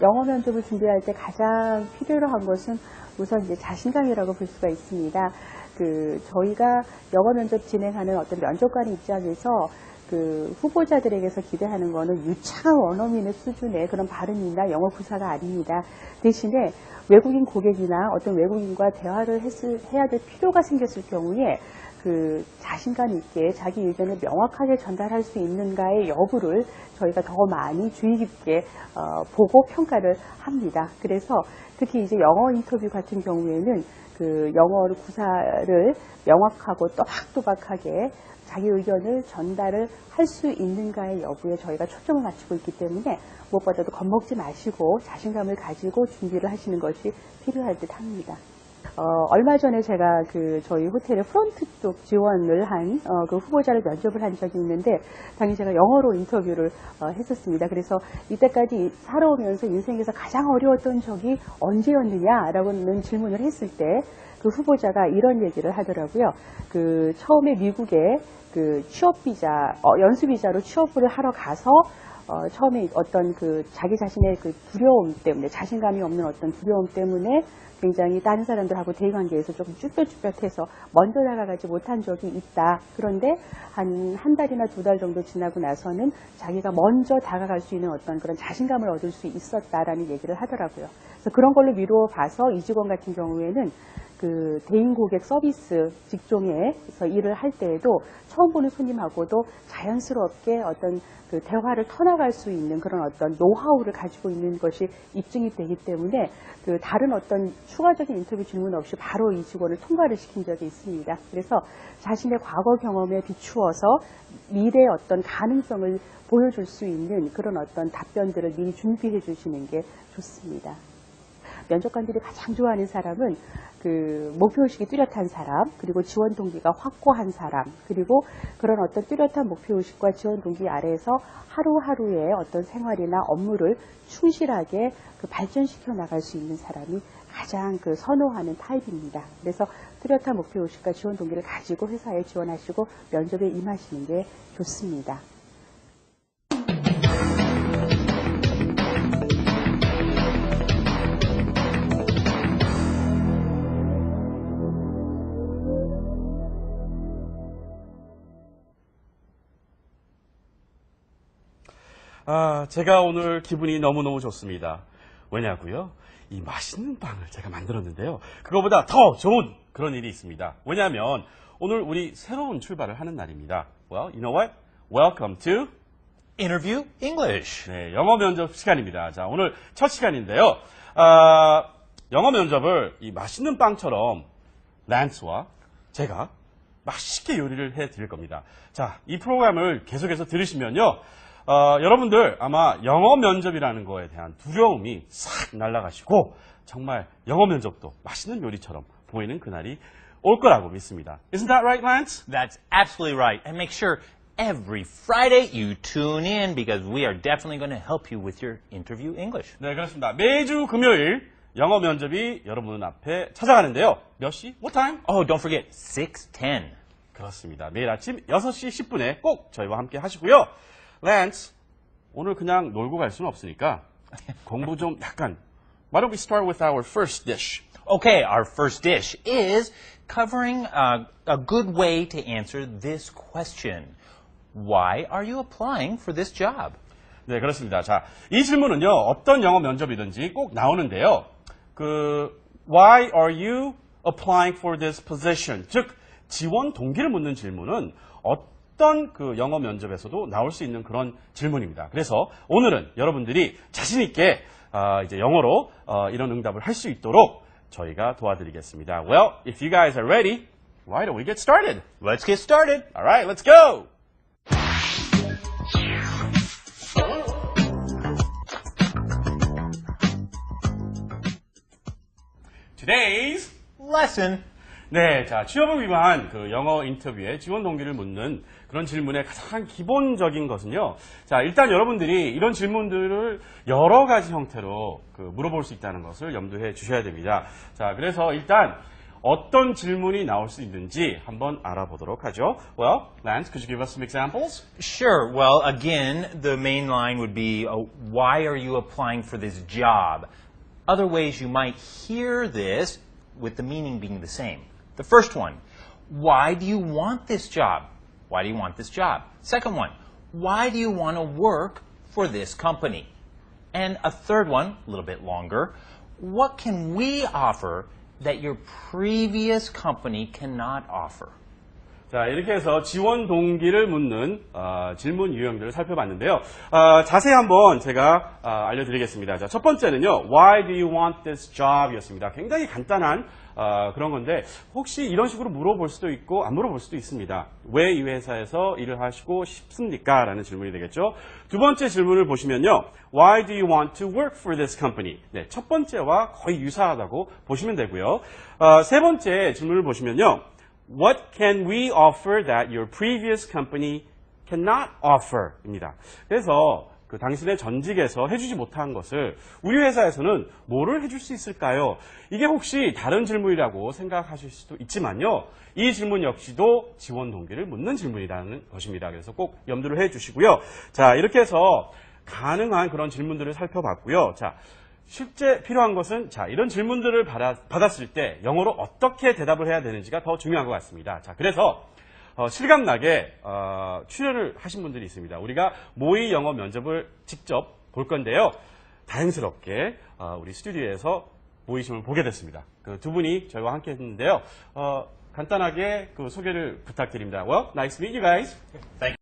영어 면접을 준비할 때 가장 필요로 한 것은 우선 이제 자신감이라고 볼 수가 있습니다. 저희가 영어 면접 진행하는 어떤 면접관의 입장에서 후보자들에게서 기대하는 거는 유창한 원어민의 수준의 그런 발음이나 영어 구사가 아닙니다. 대신에 외국인 고객이나 어떤 외국인과 대화를 해야 될 필요가 생겼을 경우에 자신감 있게 자기 의견을 명확하게 전달할 수 있는가의 여부를 저희가 더 많이 주의 깊게 보고 평가를 합니다. 그래서 특히 이제 영어 인터뷰 같은 경우에는 영어 구사를 명확하고 또박또박하게 자기 의견을 전달을 할 수 있는가의 여부에 저희가 초점을 맞추고 있기 때문에 무엇보다도 겁먹지 마시고 자신감을 가지고 준비를 하시는 것이 필요할 듯 합니다. 얼마 전에 제가 저희 호텔의 프론트 쪽 지원을 한 후보자를 면접을 한 적이 있는데, 당연히 제가 영어로 인터뷰를 했었습니다. 그래서 이때까지 살아오면서 인생에서 가장 어려웠던 적이 언제였느냐라고는 질문을 했을 때 후보자가 이런 얘기를 하더라고요. 처음에 미국에 취업비자, 연수비자로 취업을 하러 가서 처음에 어떤 자기 자신의 두려움 때문에, 자신감이 없는 어떤 두려움 때문에 굉장히 다른 사람들하고 대인관계에서 조금 쭈뼛쭈뼛해서 먼저 다가가지 못한 적이 있다. 그런데 한 달이나 2달 정도 지나고 나서는 자기가 먼저 다가갈 수 있는 어떤 그런 자신감을 얻을 수 있었다라는 얘기를 하더라고요. 그래서 그런 걸로 미루어 봐서 이 직원 같은 경우에는 대인 고객 서비스 직종에서 일을 할 때에도 처음 보는 손님하고도 자연스럽게 어떤 대화를 터나갈 수 있는 그런 어떤 노하우를 가지고 있는 것이 입증이 되기 때문에 다른 어떤 추가적인 인터뷰 질문 없이 바로 이 직원을 통과를 시킨 적이 있습니다. 그래서 자신의 과거 경험에 비추어서 미래의 어떤 가능성을 보여줄 수 있는 그런 어떤 답변들을 미리 준비해 주시는 게 좋습니다. 면접관들이 가장 좋아하는 사람은 목표의식이 뚜렷한 사람, 그리고 지원 동기가 확고한 사람, 그리고 그런 어떤 뚜렷한 목표의식과 지원 동기 아래에서 하루하루의 어떤 생활이나 업무를 충실하게 발전시켜 나갈 수 있는 사람이 가장 선호하는 타입입니다. 그래서 뚜렷한 목표의식과 지원 동기를 가지고 회사에 지원하시고 면접에 임하시는 게 좋습니다. 제가 오늘 기분이 너무너무 좋습니다. 왜냐고요? 이 맛있는 빵을 제가 만들었는데요. 그거보다 더 좋은 그런 일이 있습니다. 왜냐하면 오늘 우리 새로운 출발을 하는 날입니다. Well, you know what? Welcome to Interview English. 네, 영어 면접 시간입니다. 자, 오늘 첫 시간인데요. 영어 면접을 이 맛있는 빵처럼 란스와 제가 맛있게 요리를 해드릴 겁니다. 자, 이 프로그램을 계속해서 들으시면요. 여러분들 아마 영어 면접이라는 거에 대한 두려움이 싹 날아가시고 정말 영어 면접도 맛있는 요리처럼 보이는 그날이 올 거라고 믿습니다. Isn't that right, Lance? That's absolutely right. And make sure every Friday you tune in because we are definitely going to help you with your interview English. 네, 그렇습니다. 매주 금요일 영어 면접이 여러분 앞에 찾아가는데요. 몇 시? What time? Oh, don't forget, 6:10. 그렇습니다. 매일 아침 6시 10분에 꼭 저희와 함께 하시고요. 란스, 오늘 그냥 놀고 갈 수는 없으니까 공부 좀 약간. Why don't we start with our first dish? Okay, our first dish is covering a good way to answer this question. Why are you applying for this job? 네, 그렇습니다. 자, 이 질문은요, 어떤 영어 면접이든지 꼭 나오는데요. Why are you applying for this position? 즉, 지원 동기를 묻는 질문은 어떤 영어 면접에서도 나올 수 있는 그런 질문입니다. 그래서 오늘은 여러분들이 자신있게 이제 영어로 이런 응답을 할 수 있도록 저희가 도와드리겠습니다. Well, if you guys are ready, why don't we get started? Let's get started. All right, let's go! Today's Lesson. 네, 자, 취업을 위한 영어 인터뷰의 지원 동기를 묻는 그런 질문의 가장 기본적인 것은요. 자, 일단 여러분들이 이런 질문들을 여러 가지 형태로 물어볼 수 있다는 것을 염두해 주셔야 됩니다. 자, 그래서 일단 어떤 질문이 나올 수 있는지 한번 알아보도록 하죠. Well, Lance, could you give us some examples? Sure. Well, again, the main line would be, why are you applying for this job? Other ways you might hear this with the meaning being the same. The first one, why do you want this job? Why do you want this job? Second one, why do you want to work for this company? And a third one, a little bit longer, what can we offer that your previous company cannot offer? 자, 이렇게 해서 지원 동기를 묻는 질문 유형들을 살펴봤는데요. 자세히 한번 제가 알려드리겠습니다. 자, 첫 번째는요. Why do you want this job? 이었습니다. 굉장히 간단한 그런 건데 혹시 이런 식으로 물어볼 수도 있고 안 물어볼 수도 있습니다. 왜 이 회사에서 일을 하시고 싶습니까? 라는 질문이 되겠죠. 두 번째 질문을 보시면요. Why do you want to work for this company? 네, 첫 번째와 거의 유사하다고 보시면 되고요. 세 번째 질문을 보시면요. What can we offer that your previous company cannot offer? 입니다. 그래서 그 당신의 전직에서 해주지 못한 것을 우리 회사에서는 뭐를 해줄 수 있을까요? 이게 혹시 다른 질문이라고 생각하실 수도 있지만요. 이 질문 역시도 지원 동기를 묻는 질문이라는 것입니다. 그래서 꼭 염두를 해주시고요. 자, 이렇게 해서 가능한 그런 질문들을 살펴봤고요. 자, 실제 필요한 것은 자 이런 질문들을 받았을 때 영어로 어떻게 대답을 해야 되는지가 더 중요한 것 같습니다. 자 그래서 실감나게 출연을 하신 분들이 있습니다. 우리가 모의 영어 면접을 직접 볼 건데요. 다행스럽게 우리 스튜디오에서 모의심을 보게 됐습니다. 그 두 분이 저희와 함께 했는데요. 간단하게 그 소개를 부탁드립니다. Well, nice to meet you guys. Thank you.